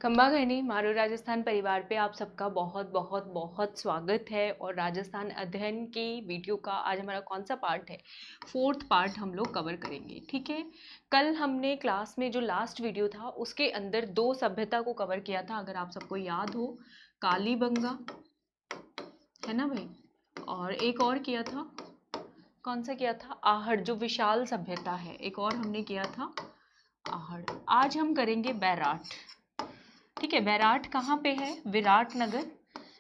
खंबा घनी मारू राजस्थान परिवार पे आप सबका बहुत बहुत बहुत स्वागत है। और राजस्थान अध्ययन की वीडियो का आज हमारा कौन सा पार्ट है? फोर्थ पार्ट हम लोग कवर करेंगे। ठीक है, कल हमने क्लास में जो लास्ट वीडियो था उसके अंदर दो सभ्यता को कवर किया था, अगर आप सबको याद हो। कालीबंगा है ना भाई, और एक और किया था, कौन सा किया था? आहड़, जो विशाल सभ्यता है। एक और हमने किया था आहड़। आज हम करेंगे बैराट। ठीक है, बैराट कहाँ पे है? विराटनगर,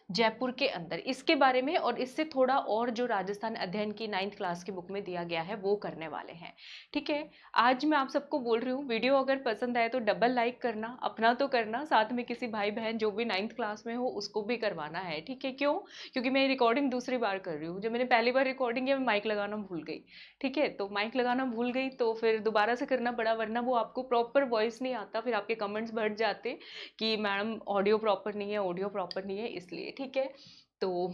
जयपुर के अंदर। इसके बारे में और इससे थोड़ा और जो राजस्थान अध्ययन की 9th क्लास की बुक में दिया गया है वो करने वाले हैं। ठीक है, आज मैं आप सबको बोल रही हूँ, वीडियो अगर पसंद आए तो डबल लाइक करना, अपना तो करना, साथ में किसी भाई बहन जो भी 9th क्लास में हो उसको भी करवाना है। ठीक है, क्यों? क्योंकि मैं रिकॉर्डिंग दूसरी बार कर रही हूँ। जब मैंने पहली बार रिकॉर्डिंग किया मैं माइक लगाना भूल गई। ठीक है, तो माइक लगाना भूल गई तो फिर दोबारा से करना पड़ा, वरना वो आपको प्रॉपर वॉइस नहीं आता, फिर आपके कमेंट्स बढ़ जाते कि मैडम ऑडियो प्रॉपर नहीं है, ऑडियो प्रॉपर नहीं है, इसलिए। ठीक है, तो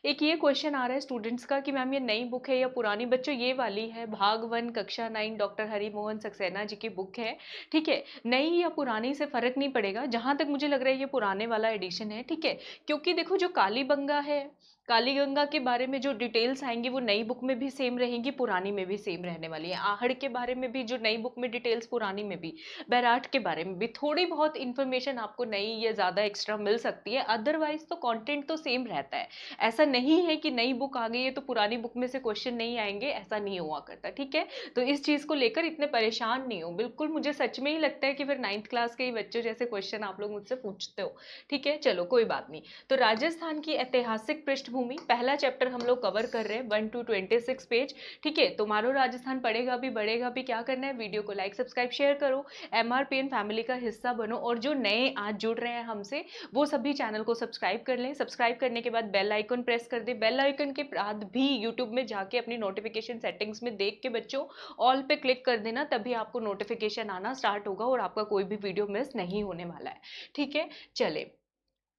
एक ये क्वेश्चन आ रहा है स्टूडेंट्स का कि मैम ये नई बुक है या पुरानी? बच्चों ये वाली है, भाग 1 कक्षा 9 डॉक्टर हरिमोहन सक्सेना जी की बुक है। ठीक है, नई या पुरानी से फर्क नहीं पड़ेगा, जहां तक मुझे लग रहा है ये पुराने वाला एडिशन है। ठीक है, क्योंकि देखो जो कालीबंगा है, कालीगंगा के बारे में जो डिटेल्स आएंगी वो नई बुक में भी सेम रहेंगी, पुरानी में भी सेम रहने वाली है। आहड़ के बारे में भी जो नई बुक में डिटेल्स, पुरानी में भी। बैराट के बारे में भी थोड़ी बहुत इंफॉर्मेशन आपको नई या ज़्यादा एक्स्ट्रा मिल सकती है, अदरवाइज तो कंटेंट तो सेम रहता है। ऐसा नहीं है कि नई बुक आ गई है तो पुरानी बुक में से क्वेश्चन नहीं आएंगे, ऐसा नहीं हुआ करता। ठीक है, तो इस चीज़ को लेकर इतने परेशान नहीं हो बिल्कुल। मुझे सच में ही लगता है कि फिर 9th क्लास के ही बच्चों जैसे क्वेश्चन आप लोग मुझसे पूछते हो। ठीक है, चलो कोई बात नहीं। तो राजस्थान की ऐतिहासिक पृष्ठभूमि पहला चैप्टर हम लोग कवर कर रहे हैं, 1 to 26 पेज। ठीक है, तुम्हारो राजस्थान पढ़ेगा भी बढ़ेगा भी। क्या करना है? वीडियो को लाइक सब्सक्राइब शेयर करो, एमआरपीएन फैमिली का हिस्सा बनो, और जो नए आज जुड़ रहे हैं हमसे वो सभी चैनल को सब्सक्राइब कर लें। सब्सक्राइब करने के बाद बेल आइकन प्रेस कर दे। बेल आइकन के बाद भी यूट्यूब में जाके अपनी नोटिफिकेशन सेटिंग्स में देख के बच्चों ऑल पे क्लिक कर देना, तभी आपको नोटिफिकेशन आना स्टार्ट होगा और आपका कोई भी वीडियो मिस नहीं होने वाला है। ठीक है, चले।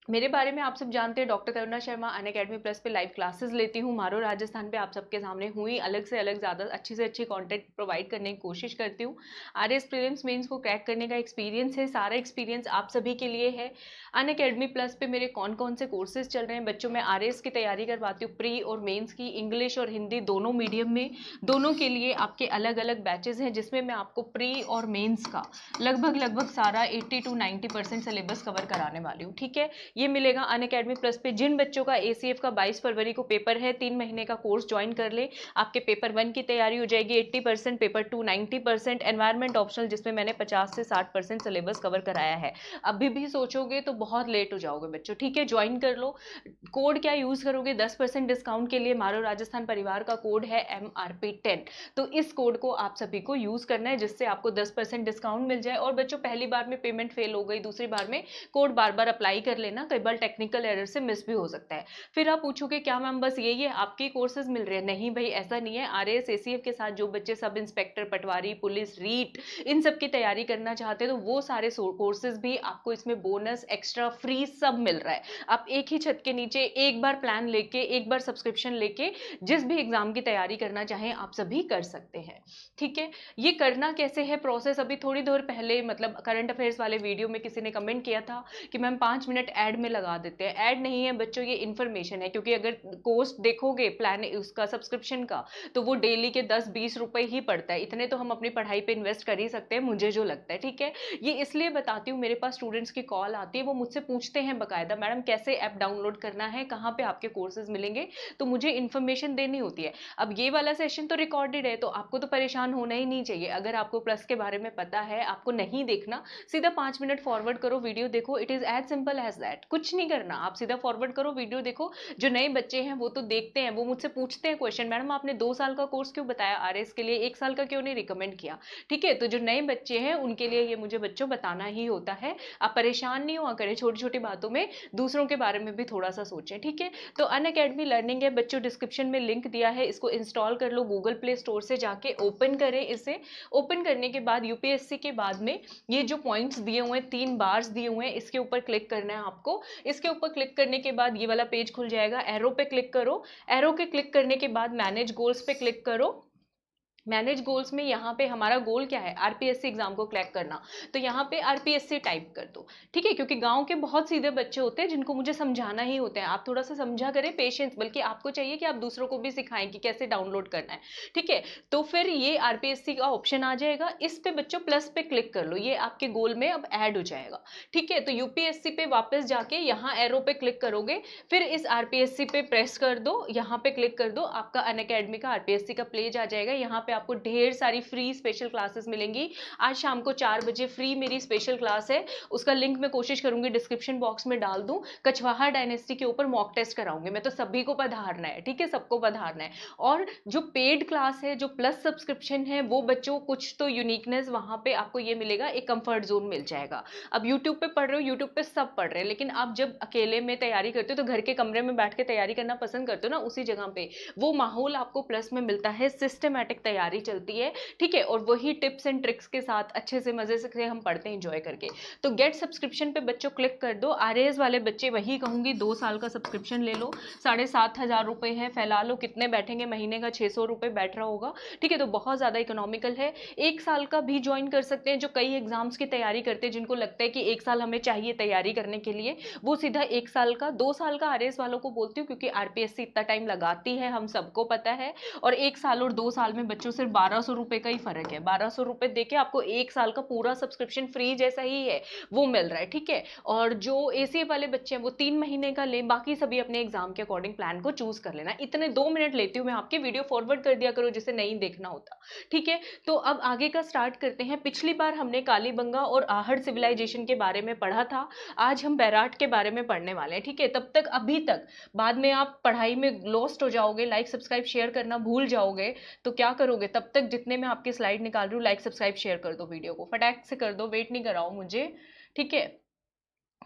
मेरे बारे में आप सब जानते हैं, डॉक्टर करुणा शर्मा अनअकैडमी प्लस पे लाइव क्लासेस लेती हूँ। मारो राजस्थान पे आप सबके सामने हुई अलग से अलग ज़्यादा अच्छी से अच्छी कंटेंट प्रोवाइड करने की कोशिश करती हूँ। आरएस प्रीलिम्स मेंस को क्रैक करने का एक्सपीरियंस है, सारा एक्सपीरियंस आप सभी के लिए है। अनअकैडमी प्लस पे मेरे कौन कौन से कोर्सेज चल रहे हैं बच्चों? मैं आरएस की तैयारी करवाती हूँ, प्री और मेन्स की, इंग्लिश और हिंदी दोनों मीडियम में। दोनों के लिए आपके अलग अलग बैचेज हैं, जिसमें मैं आपको प्री और मेन्स का लगभग लगभग सारा 80 to 90% सिलेबस कवर कराने वाली हूँ। ठीक है, ये मिलेगा अनअकैडमी प्लस पे। जिन बच्चों का एसीएफ का 22 फरवरी को पेपर है, 3 महीने का कोर्स ज्वाइन कर ले, आपके पेपर 1 की तैयारी हो जाएगी 80%, पेपर 2 90%, एनवायरमेंट ऑप्शनल जिसमें मैंने 50 से 60% सिलेबस कवर कराया है। अभी भी सोचोगे तो बहुत लेट हो जाओगे बच्चों। ठीक है, ज्वाइन कर लो। कोड क्या यूज करोगे? 10% डिस्काउंट के लिए मारो राजस्थान परिवार का कोड है MRP10। तो इस कोड को आप सभी को यूज करना है, जिससे आपको 10% डिस्काउंट मिल जाए। और बच्चों पहली बार में पेमेंट फेल हो गई, दूसरी बार में कोड बार बार अप्लाई कर लेना, कई बार टेक्निकल एरर से मिस भी हो सकता है। फिर आप पूछोगे क्या मैम बस यही है आपके कोर्सेज मिल रहे हैं? नहीं भाई, ऐसा नहीं है। आरएएस एसीएफ के साथ जो बच्चे सब इंस्पेक्टर, पटवारी, पुलिस, रीट इन सब की तैयारी करना चाहते हैं तो वो सारे कोर्सेज भी आपको इसमें बोनस एक्स्ट्रा फ्री सब मिल रहा है। आप एक ही छत के नीचे एक बार प्लान लेके, एक बार सब्सक्रिप्शन लेके जिस भी एग्जाम की तैयारी करना चाहें आप सभी कर सकते हैं। ठीक है, ये करना कैसे है प्रोसेस? अभी थोड़ी देर पहले मतलब करंट अफेयर्स वाले वीडियो में किसी ने कमेंट किया था कि मैम 5 मिनट ऐड में लगा देते हैं। ऐड नहीं है बच्चों, ये इन्फॉर्मेशन है। क्योंकि अगर कोस्ट देखोगे प्लान उसका सब्सक्रिप्शन का, तो वो डेली के 10-20 रुपए ही पड़ता है। इतने तो हम अपनी पढ़ाई पे इन्वेस्ट कर ही सकते हैं, मुझे जो लगता है। ठीक है, ये इसलिए बताती हूँ, मेरे पास स्टूडेंट्स की कॉल आती है, वो मुझसे पूछते हैं बकायदा मैडम कैसे ऐप डाउनलोड करना है, कहाँ पे आपके कोर्सेज मिलेंगे, तो मुझे इन्फॉर्मेशन देनी होती है। अब ये वाला सेशन तो रिकॉर्डेड है, तो आपको तो परेशान होना ही नहीं चाहिए। अगर आपको प्लस के बारे में पता है, आपको नहीं देखना, सीधा 5 मिनट फॉरवर्ड करो, वीडियो देखो। It is as simple as that, कुछ नहीं करना, आप सीधा फॉरवर्ड करो, वीडियो देखो। जो नए बच्चे हैं वो तो देखते हैं, वो मुझसे पूछते हैं क्वेश्चन, मैडम आपने 2 साल का कोर्स क्यों बताया आरएस के लिए, 1 साल का क्यों नहीं रिकमेंड किया? ठीक है, तो जो नए बच्चे हैं उनके लिए ये मुझे बच्चों बताना ही होता है। आप परेशान नहीं हुआ करें, छोटी छोटी बातों में दूसरों के बारे में भी थोड़ा सा सोचें। ठीक है, तो अनअकैडमी लर्निंग है बच्चों, डिस्क्रिप्शन में लिंक दिया है, इसको इंस्टॉल कर लो, गूगल प्ले स्टोर से जाके ओपन करें। इसे ओपन करने के बाद यूपीएससी के बाद में ये जो पॉइंट्स दिए हुए हैं, 3 बार्स दिए हुए हैं, इसके ऊपर क्लिक करना है आपको। इसके ऊपर क्लिक करने के बाद ये वाला पेज खुल जाएगा, एरो पे क्लिक करो। एरो के क्लिक करने के बाद मैनेज गोल्स पे क्लिक करो। मैनेज गोल्स में यहाँ पे हमारा गोल क्या है, आरपीएससी एग्जाम को क्रैक करना। तो यहाँ पे आरपीएससी टाइप कर दो, ठीक है, क्योंकि गांव के बहुत सीधे बच्चे होते हैं जिनको मुझे समझाना ही होता है। आप थोड़ा सा समझा करें, पेशेंस, बल्कि आपको चाहिए कि आप दूसरों को भी सिखाएं कि कैसे डाउनलोड करना है, ठीक है। तो फिर ये आरपीएससी का ऑप्शन आ जाएगा, इस पे बच्चों प्लस पे क्लिक कर लो, ये आपके गोल में अब ऐड हो जाएगा, ठीक है। तो यूपीएससी पे वापस जाके यहाँ एरो पे क्लिक करोगे, फिर इस आरपीएससी पे प्रेस कर दो, यहाँ पे क्लिक कर दो, आपका अनअकैडमी का आरपीएससी का पेज आ जाएगा। यहाँ पे आपको ढेर सारी फ्री स्पेशल क्लासेस मिलेंगी। आज शाम को 4 बजे फ्री मेरी स्पेशल क्लास है, उसका लिंक मैं कोशिश करूंगी डिस्क्रिप्शन बॉक्स में डाल दूं। कछवाहा डायनेस्टी के ऊपर मॉक टेस्ट कराऊंगी मैं, तो सभी को पधारना है, ठीक है, सबको पधारना है। और जो पेड क्लास है, जो प्लस सब्सक्रिप्शन है, वो बच्चों कुछ तो यूनिकनेस वहां पे आपको ये मिलेगा, एक कंफर्ट जोन मिल जाएगा। अब यूट्यूब पे पढ़ रहे हो, यूट्यूब पे सब पढ़ रहे हैं, लेकिन आप जब अकेले में तैयारी करते हो तो घर के कमरे में बैठ के तैयारी करना पसंद करते हो ना, उसी जगह पे वो माहौल आपको प्लस में मिलता है, सिस्टमेटिक तैयारी चलती है, ठीक है। और वही टिप्स एंड ट्रिक्स के साथ अच्छे से मजे से हम पढ़ते हैं एंजॉय करके। तो गेट सब्सक्रिप्शन पे बच्चों क्लिक कर दो। आरएएस वाले बच्चे वही कहूंगी 2 साल का सब्सक्रिप्शन ले लो, 7,500 रुपए है, फैला लो, कितने बैठेंगे महीने का, 600 रुपए बैठ रहा होगा, ठीक है। तो बहुत ज्यादा इकोनॉमिकल है। 1 साल का भी ज्वाइन कर सकते हैं जो कई एग्जाम्स की तैयारी करते हैं, जिनको लगता है कि 1 साल हमें चाहिए तैयारी करने के लिए, वो सीधा 1 साल का। 2 साल का आरएएस वालों को बोलती हूँ क्योंकि आरपीएससी इतना टाइम लगाती है, हम सबको पता है। और 1 साल और 2 साल में बच्चों सिर्फ 1200 रुपए का ही फर्क है, 1200 रुपए देके आपको 1 साल का पूरा सब्सक्रिप्शन फ्री जैसा ही है वो मिल रहा है, ठीक है। और जो एसीए वाले बच्चे हैं वो 3 महीने का लें, बाकी सभी अपने एग्जाम के अकॉर्डिंग प्लान को चूज कर लेना। इतने 2 मिनट लेती हूँ मैं आपके, वीडियो फॉरवर्ड कर दिया करो जिसे नहीं देखना होता, ठीक है। तो अब आगे का स्टार्ट करते हैं। पिछली बार हमने कालीबंगा और आहड़ सिविलाइजेशन के बारे में पढ़ा था, आज हम बैराट के बारे में पढ़ने वाले हैं, ठीक है। तब तक अभी तक बाद में आप पढ़ाई में लॉस्ट हो जाओगे, लाइक सब्सक्राइब शेयर करना भूल जाओगे, तो क्या करोगे, तब तक जितने मैं आपकी स्लाइड निकाल रही हूँ, लाइक सब्सक्राइब शेयर कर दो, वीडियो को फटाक से कर दो, वेट नहीं कराओ मुझे, ठीक है।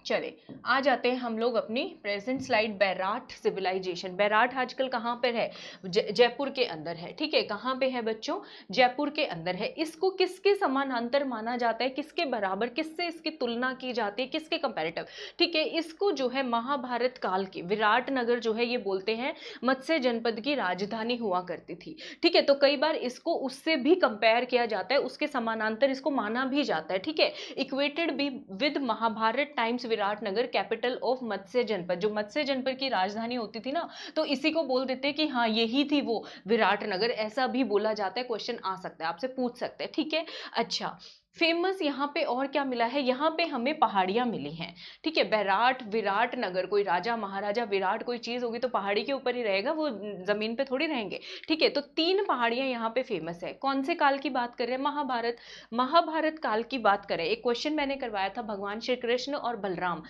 चले आ जाते हैं हम लोग अपनी present slide, Bairat civilization. Bairat आजकल कहाँ पर है, जयपुर के अंदर है, ठीक है। कहाँ पे है बच्चों, जयपुर के अंदर है। इसको किसके समानांतर माना जाता है, किसके बराबर, किससे इसकी तुलना की जाती है, किसके कंपैरेटिव, ठीक है। इसको जो है महाभारत काल की विराटनगर जो है ये बोलते हैं मत्स्य जनपद की राजधानी हुआ करती थी, ठीक है। तो कई बार इसको उससे भी कंपेयर किया जाता है, उसके समानांतर इसको माना भी जाता है, ठीक है। इक्वेटेड भी with Mahabharata times Viratnagar capital of Matsya Janapada, जो मत्स्य जनपद की राजधानी होती थी ना, तो इसी को बोल देते हैं कि हाँ यही थी वो विराटनगर, ऐसा भी बोला जाता है। क्वेश्चन आ सकता है, आपसे पूछ सकते हैं, ठीक है। अच्छा, फेमस यहाँ पे और क्या मिला है, यहाँ पे हमें पहाड़ियां मिली हैं, ठीक है। बैराट विराट नगर, कोई राजा महाराजा विराट कोई चीज होगी तो पहाड़ी के ऊपर ही रहेगा, वो जमीन पे थोड़ी रहेंगे, ठीक है। तो 3 पहाड़ियां यहाँ पे फेमस है। कौन से काल की बात कर रहे हैं, महाभारत, महाभारत काल की बात करें। एक क्वेश्चन मैंने करवाया था, भगवान श्री कृष्ण और बलराम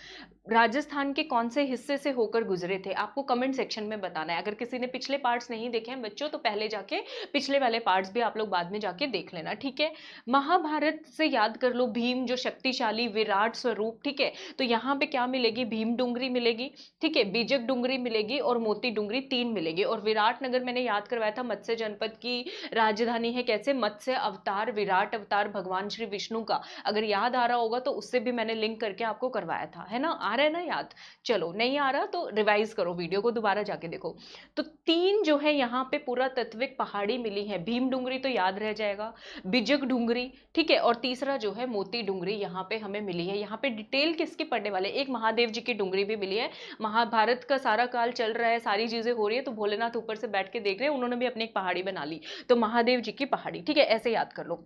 राजस्थान के कौन से हिस्से से होकर गुजरे थे, आपको कमेंट सेक्शन में बताना है। अगर किसी ने पिछले पार्ट्स नहीं देखे हैं बच्चों, तो पहले जाके पिछले वाले पार्ट्स भी आप लोग बाद में जाके देख लेना, ठीक है। महाभारत से याद कर लो, भीम जो शक्तिशाली विराट स्वरूप, ठीक है। तो यहाँ पे क्या मिलेगी, भीम डुंगरी मिलेगी, ठीक है, बीजक डुंगरी मिलेगी और मोती डुंगरी, 3 मिलेगी। और विराट नगर मैंने याद करवाया था मत्स्य जनपद की राजधानी है, कैसे, मत्स्य अवतार, विराट अवतार भगवान श्री विष्णु का। अगर याद आ रहा होगा तो उससे भी मैंने लिंक करके आपको करवाया था, है ना, आ रहा है ना याद। चलो नहीं आ रहा तो रिवाइज करो, वीडियो को दोबारा जाके देखो। तो 3 जो है यहाँ पे पूरा तत्विक पहाड़ी मिली है। भीम डुंगरी तो याद रह जाएगा, बिजक डुंगरी, ठीक है, और तीसरा जो है मोती डुंगरी यहाँ पे हमें मिली है। यहाँ पे डिटेल किसकी पढ़ने वाले, एक महादेव जी की डुंगरी भी मिली है। महाभारत का सारा काल चल रहा है, सारी चीजें हो रही है, तो भोलेनाथ ऊपर से बैठ के देख रहे हैं, उन्होंने भी अपनी एक पहाड़ी बना ली, तो महादेव जी की पहाड़ी, ठीक है, ऐसे याद कर लो।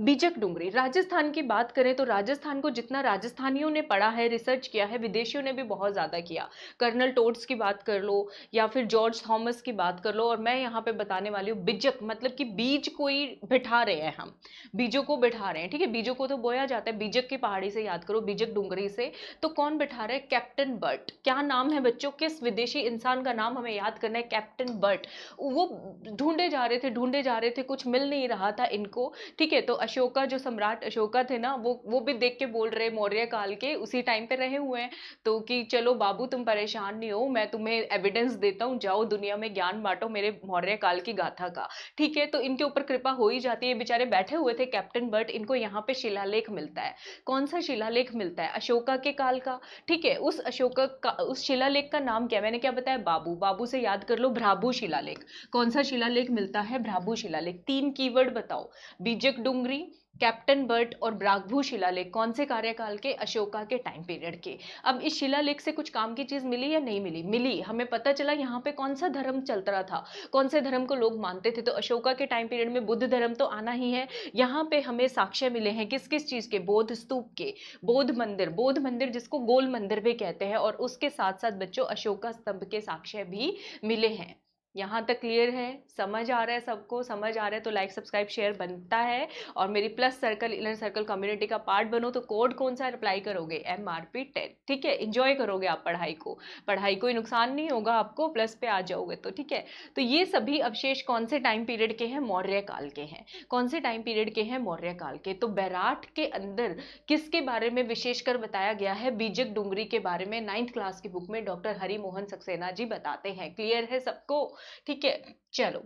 बीजक डुंगरी, राजस्थान की बात करें तो राजस्थान को जितना राजस्थानियों ने पढ़ा है, रिसर्च किया है, विदेशियों ने भी बहुत ज्यादा किया। कर्नल टोड्स की बात कर लो या फिर जॉर्ज थॉमस की बात कर लो, और मैं यहाँ पे बताने वाली हूँ बिजक, मतलब कि बीज कोई बिठा रहे हैं, हम बीजों को बिठा रहे हैं, ठीक है। बीजों को तो बोया जाता है, बीजक की पहाड़ी से याद करो, बीजक डुंगरी से। तो कौन बिठा रहे हैं, कैप्टन बर्ट। क्या नाम है बच्चों, किस विदेशी इंसान का नाम हमें याद करना है, कैप्टन बर्ट। वो ढूंढे जा रहे थे, ढूंढे जा रहे थे, कुछ मिल नहीं रहा था इनको, ठीक है। तो अशोका जो सम्राट अशोका थे ना, वो भी देख के बोल रहे मौर्य काल के उसी टाइम पे रहे हुए हैं, तो कि चलो बाबू तुम परेशान नहीं हो, मैं तुम्हें एविडेंस देता हूँ, जाओ दुनिया में ज्ञान बांटो मेरे मौर्य काल की गाथा का। ठीक है, तो इनके ऊपर कृपा हो ही जाती है। बेचारे बैठे हुए थे कैप्टन बट, इनको यहाँ पे शिलालेख मिलता है। कौन सा शिलालेख मिलता है? अशोका के काल का। ठीक है, उस अशोका का उस शिलालेख का नाम क्या, मैंने क्या बताया, बाबू। बाबू से याद कर लो भ्राभू शिलालेख। कौन सा शिलालेख मिलता है? भ्राभू शिलालेख। तीन कीवर्ड बताओ, बीजक डुंगरी, कैप्टन बर्ट और ब्रागभू शिलालेख। कौन से कार्यकाल के? अशोका के टाइम पीरियड के। अब इस शिलालेख से कुछ काम की चीज मिली या नहीं मिली? मिली। हमें पता चला यहाँ पे कौन सा धर्म चल रहा था, कौन से धर्म को लोग मानते थे। तो अशोका के टाइम पीरियड में बुद्ध धर्म तो आना ही है। यहाँ पे हमें साक्ष्य मिले हैं किस किस चीज के? बौद्ध स्तूप के, बौद्ध मंदिर जिसको गोल मंदिर भी कहते हैं, और उसके साथ साथ बच्चों अशोका स्तंभ के साक्ष्य भी मिले हैं। यहाँ तक क्लियर है? समझ आ रहा है सबको? समझ आ रहा है तो लाइक सब्सक्राइब शेयर बनता है, और मेरी plus circle inner circle community का पार्ट बनो। तो कोड कौन सा अप्लाई करोगे? MRP10। ठीक है, इंजॉय करोगे आप पढ़ाई को, पढ़ाई कोई नुकसान नहीं होगा आपको, प्लस पे आ जाओगे तो। ठीक है, तो ये सभी अवशेष कौन से टाइम पीरियड के हैं? मौर्य काल के हैं। कौन से टाइम पीरियड के हैं? मौर्य काल के। तो बैराट के अंदर किसके बारे में विशेषकर बताया गया है? बीजक डुंगरी के बारे में 9th क्लास की बुक में डॉक्टर हरि मोहन सक्सेना जी बताते हैं। क्लियर है सबको? ठीक है, चलो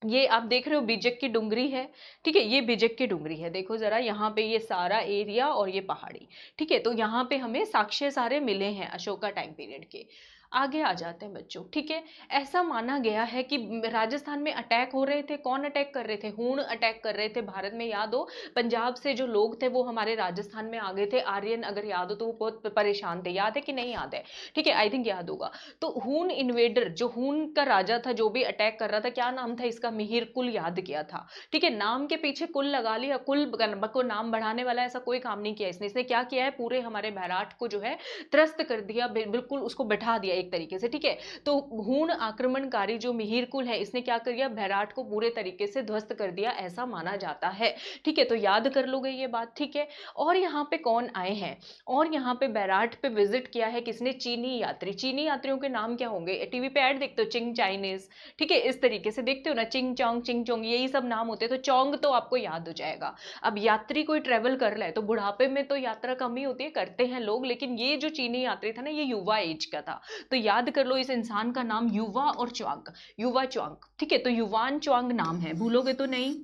ये आप देख रहे हो बीजक की डुंगरी है। ठीक है, ये बीजक की डुंगरी है, देखो जरा यहाँ पे ये सारा एरिया और ये पहाड़ी। ठीक है, तो यहाँ पे हमें साक्ष्य सारे मिले हैं अशोका टाइम पीरियड के। आगे आ जाते हैं बच्चों। ठीक है, ऐसा माना गया है कि राजस्थान में अटैक हो रहे थे। कौन अटैक कर रहे थे? हूण अटैक कर रहे थे भारत में। याद हो, पंजाब से जो लोग थे वो हमारे राजस्थान में आ गए थे। आर्यन अगर याद हो तो वो बहुत परेशान थे। याद है कि नहीं याद है? ठीक है, आई थिंक याद होगा। तो हूण इन्वेडर, जो हूण का राजा था जो भी अटैक कर रहा था, क्या नाम था इसका? मिहिर कुल याद किया था। ठीक है, नाम के पीछे कुल लगा लिया, कुल को नाम बढ़ाने वाला ऐसा कोई काम नहीं किया इसने। इसने क्या किया है? पूरे हमारे बैराट को जो है त्रस्त कर दिया, बिल्कुल उसको बैठा दिया एक तरीके से। ठीक है, तो हूण आक्रमणकारी जो मिहिर कुल है, इसने क्या कर दिया? बैराट को पूरे तरीके से ध्वस्त कर दिया, ऐसा माना जाता है। ठीक है, तो याद कर लोगे ये बात। ठीक है, और यहाँ पे कौन आए हैं? और यहाँ पे बैराट पे विजिट किया है किसने? चीनी यात्री। चीनी यात्रियों के नाम क्या होंगे? टीवी पे ऐड देखते हो, चिंग चाइनीज। ठीक है, इस तरीके से देखते हो ना, चिंग चोंग चिंग चोंग, यही सब नाम होते हैं। तो चोंग तो आपको याद हो जाएगा। अब यात्री कोई ट्रेवल कर रहा है तो बुढ़ापे में तो यात्रा कम ही होती है, करते हैं लोग, लेकिन ये जो चीनी यात्री था ना, ये युवा एज का था। तो याद कर लो इस इंसान का नाम युवा और च्वांग, युवा च्वांग। ठीक है, तो युवान च्वांग नाम है, भूलोगे तो नहीं,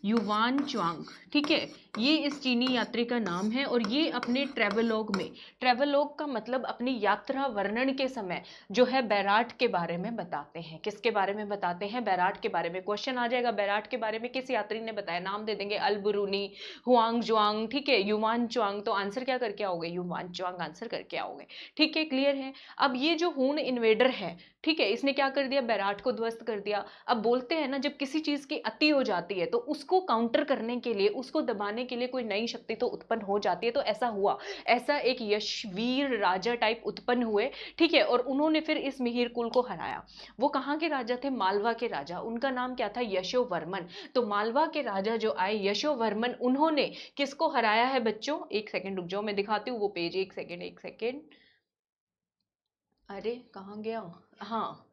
युवान च्वांग। ठीक है, ये इस चीनी यात्री का नाम है, और ये अपने ट्रेवलॉग में, ट्रेवलॉग का मतलब अपनी यात्रा वर्णन के समय जो है बैराट के बारे में बताते हैं। किसके बारे में बताते हैं? बैराट के बारे में। क्वेश्चन आ जाएगा, बैराट के बारे में किस यात्री ने बताया? नाम दे देंगे, अलबरूनी, हुआंग जुआंग। ठीक है, युवान च्वांग। तो आंसर क्या करके आओगे? युवान च्वांग आंसर करके आओगे। ठीक है, क्लियर है? अब ये जो हूण इन्वेडर है, ठीक है, इसने क्या कर दिया? बैराट को ध्वस्त कर दिया। अब बोलते हैं ना, जब किसी चीज की अति हो जाती है तो उसको काउंटर करने के लिए, उसको दबाने के लिए कोई नई शक्ति तो उत्पन्न हो जाती है। तो ऐसा हुआ, ऐसा एक यशवीर राजा टाइप उत्पन्न हुए। ठीक है, और उन्होंने फिर इस मिहिर कुल को हराया। वो कहाँ के राजा थे? मालवा के राजा। उनका नाम क्या था? यशोवर्मन। तो मालवा के राजा जो आए यशोवर्मन, उन्होंने किसको हराया है बच्चों? एक सेकेंड रुक जाओ, मैं दिखाती हूँ वो पेज। एक सेकेंड, एक सेकेंड। अरे कहाँ गया? हाँ,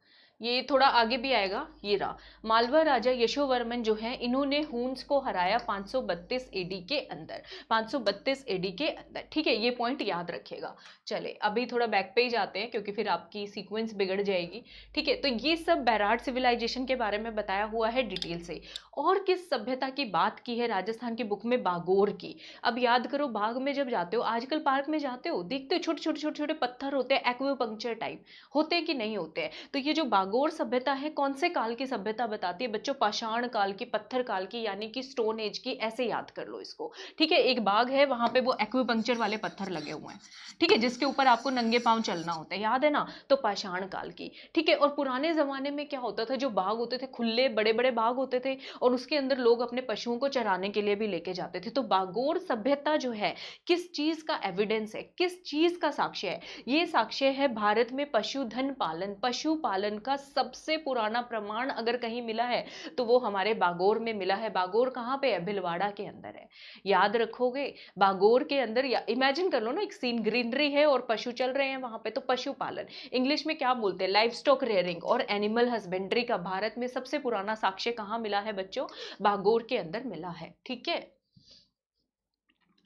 ये थोड़ा आगे भी आएगा, ये रहा। मालवा राजा यशोवर्मन जो है, इन्होंने हून्स को हराया 532 एडी के अंदर, 532 एडी के अंदर। ठीक है, ये पॉइंट याद रखिएगा। चले अभी थोड़ा बैक पेज आते हैं, क्योंकि फिर आपकी सीक्वेंस बिगड़ जाएगी। ठीक है, तो ये सब बैराट सिविलाइजेशन के बारे में बताया हुआ है डिटेल से। और किस सभ्यता की बात की है राजस्थान की बुक में? बागोर की। अब याद करो, बाग में जब जाते हो, आजकल पार्क में जाते हो, देखते हो छोटे छोटे छोटे छोटे पत्थर होते हैं, एक्वेपंक्चर टाइप होते हैं कि नहीं होते हैं? तो ये जो बागोर सभ्यता है, कौन से काल की सभ्यता बताती है बच्चों? पाषाण काल की, पत्थर काल की, यानी कि स्टोन एज की। ऐसे याद कर लो इसको। ठीक है, एक बाग है, वहां पे वो एक्वेपंक्चर वाले पत्थर लगे हुए हैं। ठीक है, जिसके ऊपर आपको नंगे पांव चलना होता है, याद है ना? तो पाषाण काल की। ठीक है, और पुराने जमाने में क्या होता था? जो बाग होते थे, खुले बड़े बड़े बाग होते थे, और उसके अंदर लोग अपने पशुओं को चराने के लिए भी लेके जाते थे। तो बागोर सभ्यता जो है, किस चीज का एविडेंस है, किस चीज का साक्ष्य है? ये साक्ष्य है भारत में पशुधन पालन, पशुपालन का का सबसे पुराना प्रमाण अगर कहीं मिला है तो वो हमारे बागोर में मिला है। बागोर कहाँ पे है? भिलवाड़ा के अंदर है। याद रखोगे, बागोर के अंदर, या इमेजिन कर लो ना, एक सीन, ग्रीनरी है और पशु चल रहे हैं वहां पे, तो पशुपालन इंग्लिश में क्या बोलते हैं? लाइफ स्टॉक रेयरिंग और एनिमल हस्बेंड्री का भारत में सबसे पुराना साक्ष्य कहाँ मिला है बच्चों? बागोर के अंदर मिला है। ठीक है,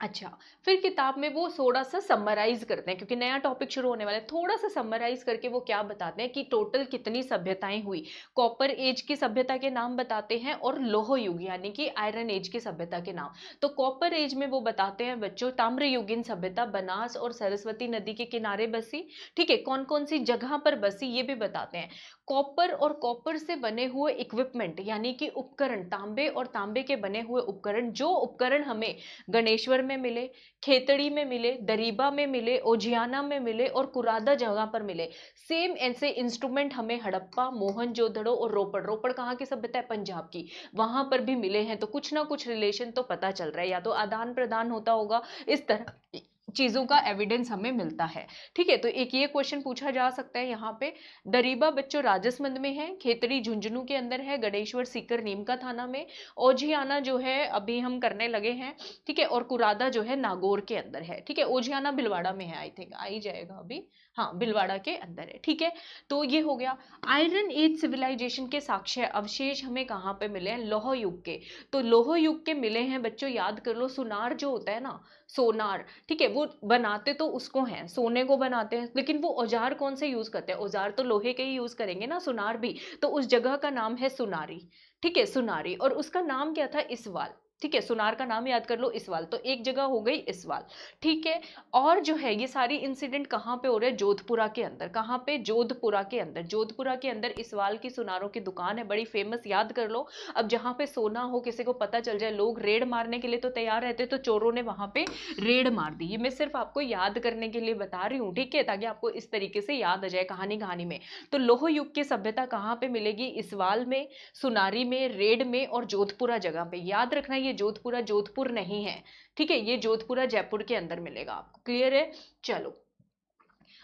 अच्छा, फिर किताब में वो थोड़ा सा समराइज करते हैं, क्योंकि नया टॉपिक शुरू होने वाला है, थोड़ा सा समराइज करके वो क्या बताते हैं कि टोटल कितनी सभ्यताएं हुई। कॉपर एज की सभ्यता के नाम बताते हैं और लोह युग यानी कि आयरन एज की सभ्यता के नाम। तो कॉपर एज में वो बताते हैं बच्चों, ताम्रयुगीन सभ्यता बनास और सरस्वती नदी के किनारे बसी। ठीक है, कौन कौन सी जगह पर बसी ये भी बताते हैं। कॉपर और कॉपर से बने हुए इक्विपमेंट यानी कि उपकरण, तांबे और तांबे के बने हुए उपकरण, जो उपकरण हमें गणेश्वर में मिले, खेतड़ी में मिले, दरीबा में मिले, ओजियाना में मिले और कुरादा जगह पर मिले, सेम ऐसे इंस्ट्रूमेंट हमें हड़प्पा, मोहनजोदड़ो और रोपड़, रोपड़ कहाँ की सभ्यता है? पंजाब की, वहां पर भी मिले हैं। तो कुछ ना कुछ रिलेशन तो पता चल रहा है, या तो आदान प्रदान होता होगा, इस तरह चीजों का एविडेंस हमें मिलता है। ठीक है, तो एक ये क्वेश्चन पूछा जा सकता है यहाँ पे। दरीबा बच्चों राजसमंद में है, खेतड़ी झुंझुनू के अंदर है, गणेश्वर सीकर नीम का थाना में, ओजियाना जो है अभी हम करने लगे हैं। ठीक है, और कुरादा जो है नागौर के अंदर है। ठीक है, ओजियाना भिलवाड़ा में है, आई थिंक आ ही जाएगा अभी, हाँ भिलवाड़ा के अंदर है। ठीक है, तो ये हो गया। आयरन एज सिविलाइजेशन के साक्ष्य अवशेष हमें कहाँ पे मिले हैं? लौह युग के। तो लौह युग के मिले हैं बच्चों, याद कर लो, सुनार जो होता है ना, सोनार, ठीक है, वो बनाते तो उसको हैं, सोने को बनाते हैं, लेकिन वो औजार कौन से यूज करते हैं? औजार तो लोहे के ही यूज करेंगे ना, सुनार भी। तो उस जगह का नाम है सुनारी। ठीक है, सुनारी, और उसका नाम क्या था? इसवाल। ठीक है, सुनार का नाम याद कर लो, इसवाल, तो एक जगह हो गई इसवाल। ठीक है, और जो है ये सारी इंसिडेंट कहाँ पे हो रहे हैं? जोधपुरा के अंदर। कहाँ पे? जोधपुरा के अंदर। जोधपुरा के अंदर इसवाल की सुनारों की दुकान है, बड़ी फेमस, याद कर लो। अब जहाँ पे सोना हो, किसी को पता चल जाए, लोग रेड मारने के लिए तो तैयार रहते, तो चोरों ने वहां पे रेड मार दी। ये मैं सिर्फ आपको याद करने के लिए बता रही हूँ, ठीक है, ताकि आपको इस तरीके से याद आ जाए कहानी कहानी में। तो लोह युग की सभ्यता कहाँ पे मिलेगी? इसवाल में, सुनारी में, रेड में और जोधपुरा जगह पे। याद रखना ये जोधपुरा जोधपुर नहीं है, ठीक है, ये जोधपुरा जयपुर के अंदर मिलेगा आपको। क्लियर है? चलो,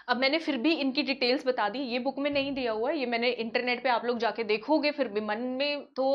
अब मैंने फिर भी इनकी डिटेल्स बता दी, ये बुक में नहीं दिया हुआ है, ये मैंने इंटरनेट पे, आप लोग जाके देखोगे, फिर भी मन में तो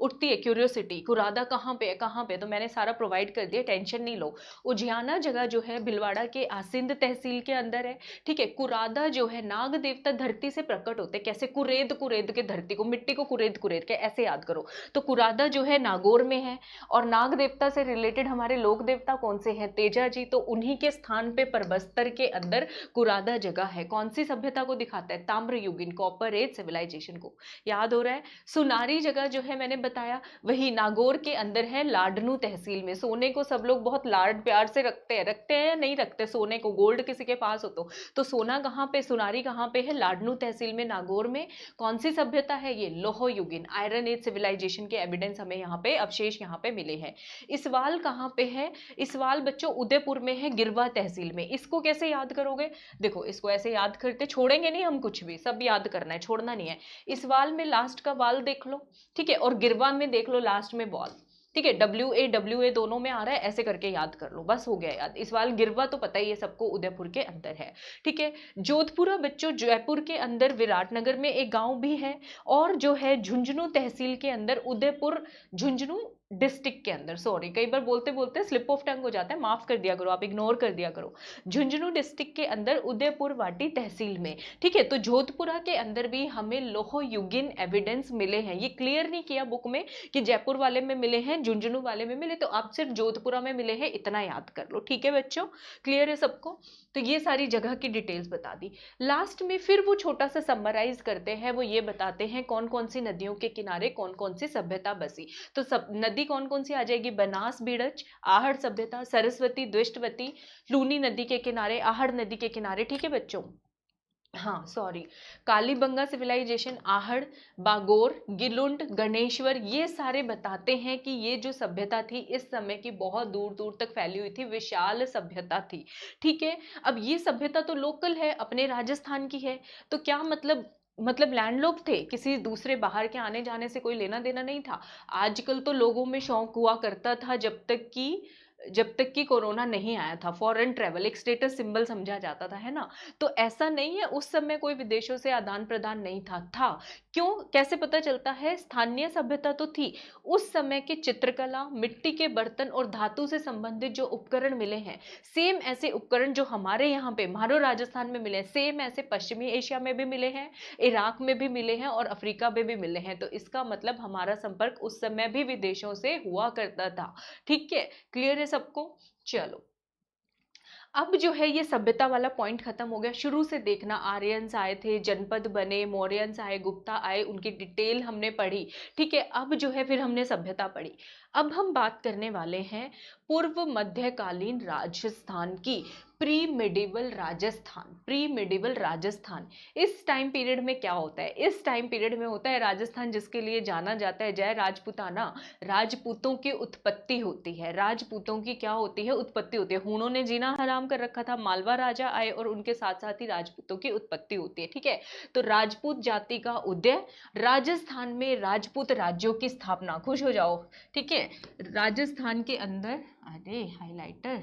उठती है क्यूरियोसिटी, कुरादा कहाँ पे है, कहाँ पे है, तो मैंने सारा प्रोवाइड कर दिया, टेंशन नहीं लो। उजियाना जगह जो है भिलवाड़ा के आसिंद तहसील के अंदर है। ठीक है, कुरादा जो है, नाग देवता धरती से प्रकट होते, कैसे? कुरेद कुरेद के धरती को, मिट्टी को कुरेद कुरेद के, ऐसे याद करो। तो कुरादा जो है नागौर में है, और नाग देवता से रिलेटेड हमारे लोक देवता कौन से हैं? तेजा जी, तो उन्हीं के स्थान पे परबस्तर के अंदर कुरादा जगह है। कौन सी सभ्यता को दिखाता है? ताम्रयुगीन, कॉपर एज सिविलाइजेशन को। याद हो रहा है? सुनारी जगह जो है मैंने बताया, वही नागौर के अंदर है, लाडनू तहसील में। सोने को सब लोग बहुत लाड प्यार से रखते हैं या नहीं रखते? सोने को, गोल्ड किसी के पास हो तो सोना कहाँ पे, सुनारी कहाँ पे है? लाडनू तहसील में, नागौर में। कौन सी सभ्यता है ये? लोह युगीन, आयरन एज सिविलाइजेशन के एविडेंस हमें यहाँ पे, अवशेष यहाँ पे मिले हैं। इसवाल कहाँ पे है? इसवाल बच्चों उदयपुर में है, गिरवा तहसील में। इसको कैसे याद करोगे? देखो, इसको ऐसे याद करते, छोड़ेंगे नहीं हम कुछ भी, सब याद करना है, छोड़ना नहीं है। इस वाल में लास्ट का वाल देख लो, ठीक है, और गिरवा में देख लो लास्ट में बॉल। ठीक है, WA दोनों में आ रहा है, ऐसे करके याद कर लो, बस हो गया याद। इस वाल गिरवा तो पता ही है सबको, उदयपुर के अंदर है। ठीक है, जोधपुरा बच्चों जयपुर के अंदर, विराटनगर में एक गांव भी है, और जो है झुंझुनू तहसील के अंदर, उदयपुर झुंझुनू डिस्ट्रिक्ट के अंदर, सॉरी कई बार बोलते बोलते स्लिप ऑफ टंग हो जाता है, माफ कर दिया करो, आप इग्नोर कर दिया करो। झुंझुनू डिस्ट्रिक्ट के अंदर, उदयपुर वाटी तहसील में। ठीक है, तो जोधपुरा के अंदर भी हमें लोह युगीन एविडेंस मिले हैं। ये क्लियर नहीं किया बुक में कि जयपुर वाले में मिले हैं, झुंझुनू वाले में मिले, तो आप सिर्फ जोधपुरा में मिले हैं इतना याद कर लो। ठीक है बच्चों, क्लियर है सबको? तो ये सारी जगह की डिटेल्स बता दी। लास्ट में फिर वो छोटा सा समराइज करते हैं, वो ये बताते हैं कौन कौन सी नदियों के किनारे कौन कौन सी सभ्यता बसी। तो सब नदी कौन कौन सी आ जाएगी? बनास, बीड़च, आहड़ सभ्यता, सरस्वती, द्विष्टवती, लूनी नदी के किनारे, आहड़ नदी के किनारे। ठीक है बच्चों, हाँ सॉरी, कालीबंगा सिविलाइजेशन, आहड़, बागोर, गिलुंड, गणेश्वर, ये सारे बताते हैं कि ये जो सभ्यता थी इस समय की बहुत दूर दूर तक फैली हुई थी, विशाल सभ्यता थी। ठीक है, अब ये सभ्यता तो लोकल है, अपने राजस्थान की है, तो क्या मतलब लैंडलॉक थे, किसी दूसरे बाहर के आने जाने से कोई लेना देना नहीं था। आजकल तो लोगों में शौक हुआ करता था, जब तक कि जब तक कि कोरोना नहीं आया था। फॉरेन ट्रैवल एक स्टेटस सिंबल समझा जाता था, है ना। तो ऐसा नहीं है, उस समय कोई विदेशों से आदान प्रदान नहीं था। क्यों, कैसे पता चलता है? स्थानीय सभ्यता तो थी। उस समय के चित्रकला, मिट्टी के बर्तन और धातु से संबंधित जो उपकरण मिले हैं, सेम ऐसे उपकरण जो हमारे यहाँ पे मारो राजस्थान में मिले हैं, सेम ऐसे पश्चिमी एशिया में भी मिले हैं, इराक में भी मिले हैं और अफ्रीका में भी मिले हैं। तो इसका मतलब हमारा संपर्क उस समय भी विदेशों से हुआ करता था। ठीक है, क्लियर है सबको? चलो, अब जो है ये सभ्यता वाला पॉइंट खत्म हो गया। शुरू से देखना, आर्यंस आए थे, जनपद बने, मौर्यंस आए, गुप्ता आए, उनकी डिटेल हमने पढ़ी। ठीक है, अब जो है फिर हमने सभ्यता पढ़ी। अब हम बात करने वाले हैं पूर्व मध्यकालीन राजस्थान की, pre medieval Rajasthan. Pre medieval Rajasthan, इस टाइम पीरियड में क्या होता है? इस टाइम पीरियड में होता है राजस्थान जिसके लिए जाना जाता है जय राजपूताना, राजपूतों की उत्पत्ति होती है। राजपूतों की क्या होती है? उत्पत्ति होती है। हूणों ने जीना हराम कर रखा था, मालवा राजा आए और उनके साथ साथ ही राजपूतों की उत्पत्ति होती है। ठीक है, तो राजपूत जाति का उदय, राजस्थान में राजपूत राज्यों की स्थापना। खुश हो जाओ। ठीक है, राजस्थान के अंदर, अरे हाइलाइटर,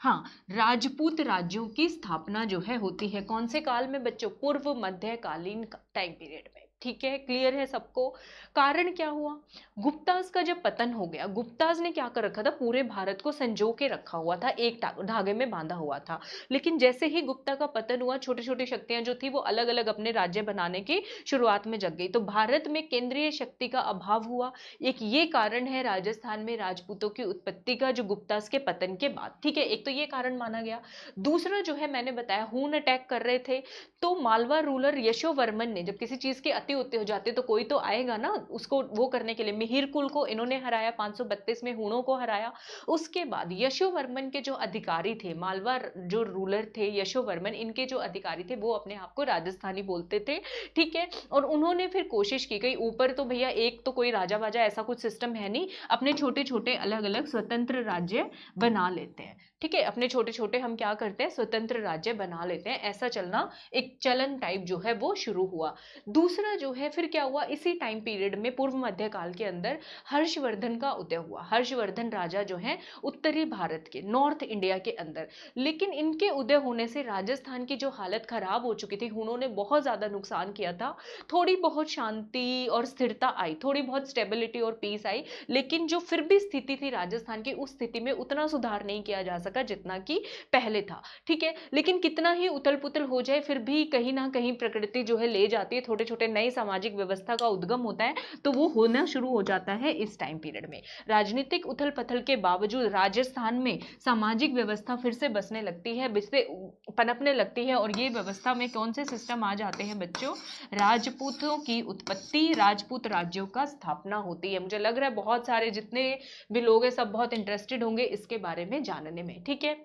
हाँ, राजपूत राज्यों की स्थापना जो है होती है कौन से काल में बच्चों? पूर्व मध्यकालीन टाइम पीरियड में। ठीक है, क्लियर है सबको? कारण क्या हुआ? गुप्ताज का जब पतन हो गया, गुप्ताज ने क्या कर रखा था? पूरे भारत को संजो के रखा हुआ था, एक धागे में बांधा हुआ था। लेकिन जैसे ही गुप्ता का पतन हुआ, छोटी छोटी शक्तियां जो थी वो अलग अलग अपने राज्य बनाने की शुरुआत में जग गई। तो भारत में केंद्रीय शक्ति का अभाव हुआ। एक ये कारण है राजस्थान में राजपूतों की उत्पत्ति का, जो गुप्ताज के पतन के बाद। ठीक है, एक तो ये कारण माना गया। दूसरा जो है मैंने बताया, हूण अटैक कर रहे थे, तो मालवा रूलर यशोवर्मन ने, जब किसी चीज के अति उत्ते हो जाते तो कोई तो आएगा ना उसको वो करने के लिए। मिहिर कुल को इन्होंने हराया, 532 में हूणों को हराया। उसके बाद यशोवर्मन के जो अधिकारी थे, मालवा जो रूलर थे यशोवर्मन, इनके जो अधिकारी थे वो अपने आप को राजस्थानी बोलते थे। ठीक है, और उन्होंने फिर कोशिश की गई, ऊपर तो भैया एक तो कोई राजा वाजा ऐसा कुछ सिस्टम है नहीं, अपने छोटे छोटे अलग अलग स्वतंत्र राज्य बना लेते हैं। ठीक है, अपने छोटे छोटे हम क्या करते हैं? स्वतंत्र राज्य बना लेते हैं। ऐसा चलना, एक चलन टाइप जो है वो शुरू हुआ। दूसरा जो है फिर क्या हुआ, इसी टाइम पीरियड में पूर्व मध्यकाल के अंदर हर्षवर्धन का उदय हुआ। हर्षवर्धन राजा जो है उत्तरी भारत के, नॉर्थ इंडिया के अंदर। लेकिन इनके उदय होने से राजस्थान की जो हालत खराब हो चुकी थी, उन्होंने बहुत ज्यादा नुकसान किया था। थोड़ी बहुत शांति और स्थिरता आई, थोड़ी बहुत स्टेबिलिटी और पीस आई, लेकिन जो फिर भी स्थिति थी राजस्थान की, उस स्थिति में उतना सुधार नहीं किया जा सका जितना कि पहले था। ठीक है, लेकिन कितना ही उथल पुथल हो जाए, फिर भी कहीं ना कहीं प्रकृति जो है ले जाती है, छोटे छोटे नई सामाजिक व्यवस्था का उद्गम होता है, तो वो होना शुरू हो जाता है इस टाइम पीरियड में। राजनीतिक उथल पथल के बावजूद राजस्थान में सामाजिक व्यवस्था फिर से बसने लगती है, बिस्ते पनपने लगती है। और ये व्यवस्था में कौन से सिस्टम आ जाते हैं बच्चों? राजपूतों की उत्पत्ति, राजपूत राज्यों का स्थापना होती है। मुझे लग रहा है बहुत सारे जितने भी लोग हैं सब बहुत इंटरेस्टेड होंगे इसके बारे में जानने में। ठीक है,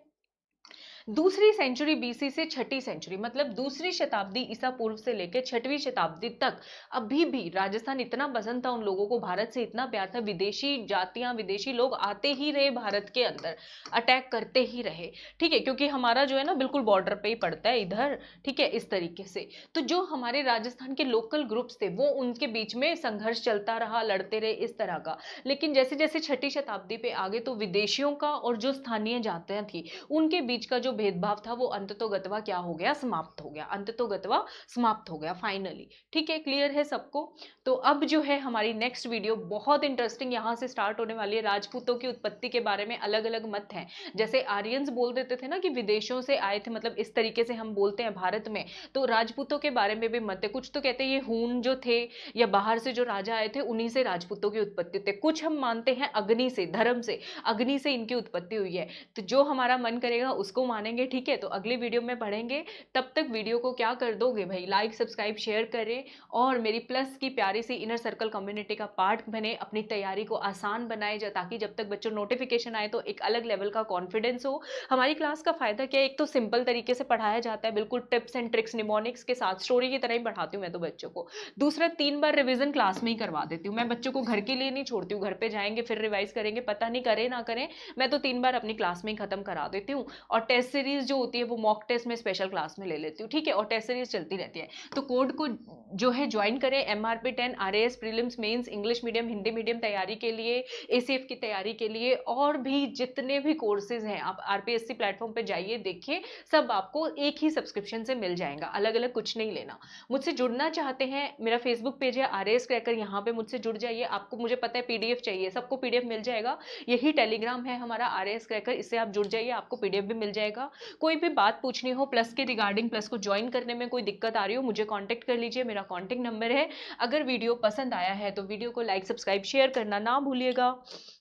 दूसरी सेंचुरी बीसी से छठी सेंचुरी, मतलब दूसरी शताब्दी ईसा पूर्व से लेकर छठवीं शताब्दी तक अभी भी राजस्थान इतना पसंद था उन लोगों को, भारत से इतना प्यार था, विदेशी जातियां, विदेशी लोग आते ही रहे भारत के अंदर, अटैक करते ही रहे। ठीक है, क्योंकि हमारा जो है ना बिल्कुल बॉर्डर पे ही पड़ता है इधर। ठीक है, इस तरीके से तो जो हमारे राजस्थान के लोकल ग्रुप्स थे वो उनके बीच में संघर्ष चलता रहा, लड़ते रहे इस तरह का। लेकिन जैसे जैसे छठी शताब्दी पे आगे तो विदेशियों का और जो स्थानीय जातियां थी उनके बीच का जो भेदभाव था वो अंततोगत्वा क्या हो गया? समाप्त हो गया, अंततोगत्वा समाप्त हो गया फाइनली। ठीक है, क्लियर है सबको? तो अब जो है हमारी नेक्स्ट वीडियो बहुत इंटरेस्टिंग यहां से स्टार्ट होने वाली है। राजपूतों की उत्पत्ति के बारे में अलग अलग मत हैं। जैसे आर्यंस बोल देते थे ना कि विदेशों से आए थे, मतलब इस तरीके से हम बोलते हैं भारत में, तो राजपूतों के बारे में भी मत है। कुछ तो कहते हैं ये हूण जो थे या बाहर से जो राजा आए थे उन्हीं से राजपूतों की उत्पत्ति थे। कुछ हम मानते हैं अग्नि से, धर्म से, अग्नि से इनकी उत्पत्ति हुई है। तो जो हमारा मन करेगा उसको मानेंगे। ठीक है, तो अगली वीडियो में पढ़ेंगे। तब तक वीडियो को क्या कर दोगे भाई? लाइक सब्सक्राइब शेयर करें और मेरी प्लस की प्यारी सी इनर सर्कल कम्युनिटी का पार्ट बने, अपनी तैयारी को आसान बनाए, ताकि जब तक बच्चों नोटिफिकेशन आए तो एक अलग लेवल का कॉन्फिडेंस हो। हमारी क्लास का फायदा क्या है? एक तो सिंपल तरीके से पढ़ाया जाता है, बिल्कुल टिप्स एंड ट्रिक्स निमोनिक्स के साथ, स्टोरी की तरह ही पढ़ाती हूँ मैं तो बच्चों को। दूसरा, 3 बार रिवीजन क्लास में ही करवा देती हूँ मैं बच्चों को, घर के लिए नहीं छोड़ती हूँ। घर पे जाएंगे फिर रिवाइज करेंगे, पता नहीं करें ना करें, मैं तो 3 बार अपनी क्लास में ही खत्म करा देती हूँ। और टेस्ट टेस्ट सीरीज जो होती है वो मॉक टेस्ट में स्पेशल क्लास में ले लेती हूँ, ठीक है, और टेस्ट सीरीज चलती रहती है। तो कोड को जो है ज्वाइन करें, MRP10 RAS prelims mains English medium Hindi medium तैयारी के लिए, ACF की तैयारी के लिए, और भी जितने भी कोर्सेज हैं आप RPSC प्लेटफॉर्म पे जाइए, देखिए, सब आपको एक ही सब्सक्रिप्शन से मिल जाएगा, अलग अलग कुछ नहीं लेना। मुझसे जुड़ना चाहते हैं, मेरा फेसबुक पेज है RAS क्रैकर, यहाँ पे मुझसे जुड़ जाइए। आपको, मुझे पता है PDF चाहिए, सबको PDF मिल जाएगा, यही टेलीग्राम है हमारा RAS क्रैकर, इससे आप जुड़ जाइए, आपको PDF भी मिल जाएगा। कोई भी बात पूछनी हो प्लस के रिगार्डिंग, प्लस को ज्वाइन करने में कोई दिक्कत आ रही हो, मुझे कॉन्टेक्ट कर लीजिए, मेरा कॉन्टेक्ट नंबर है। अगर वीडियो पसंद आया है तो वीडियो को लाइक सब्सक्राइब शेयर करना ना भूलिएगा,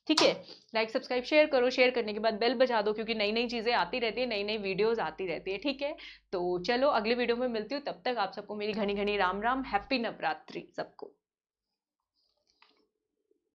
ठीक है। लाइक सब्सक्राइब शेयर करो, शेयर करने के बाद बेल बजा दो, क्योंकि नई नई चीज़ें आती रहती है, नई नई वीडियोस आती रहती है, ठीक है। तो चलो अगले वीडियो में मिलती हूँ, तब तक आप सबको मेरी घनी घनी राम राम, हैप्पी नवरात्रि सबको।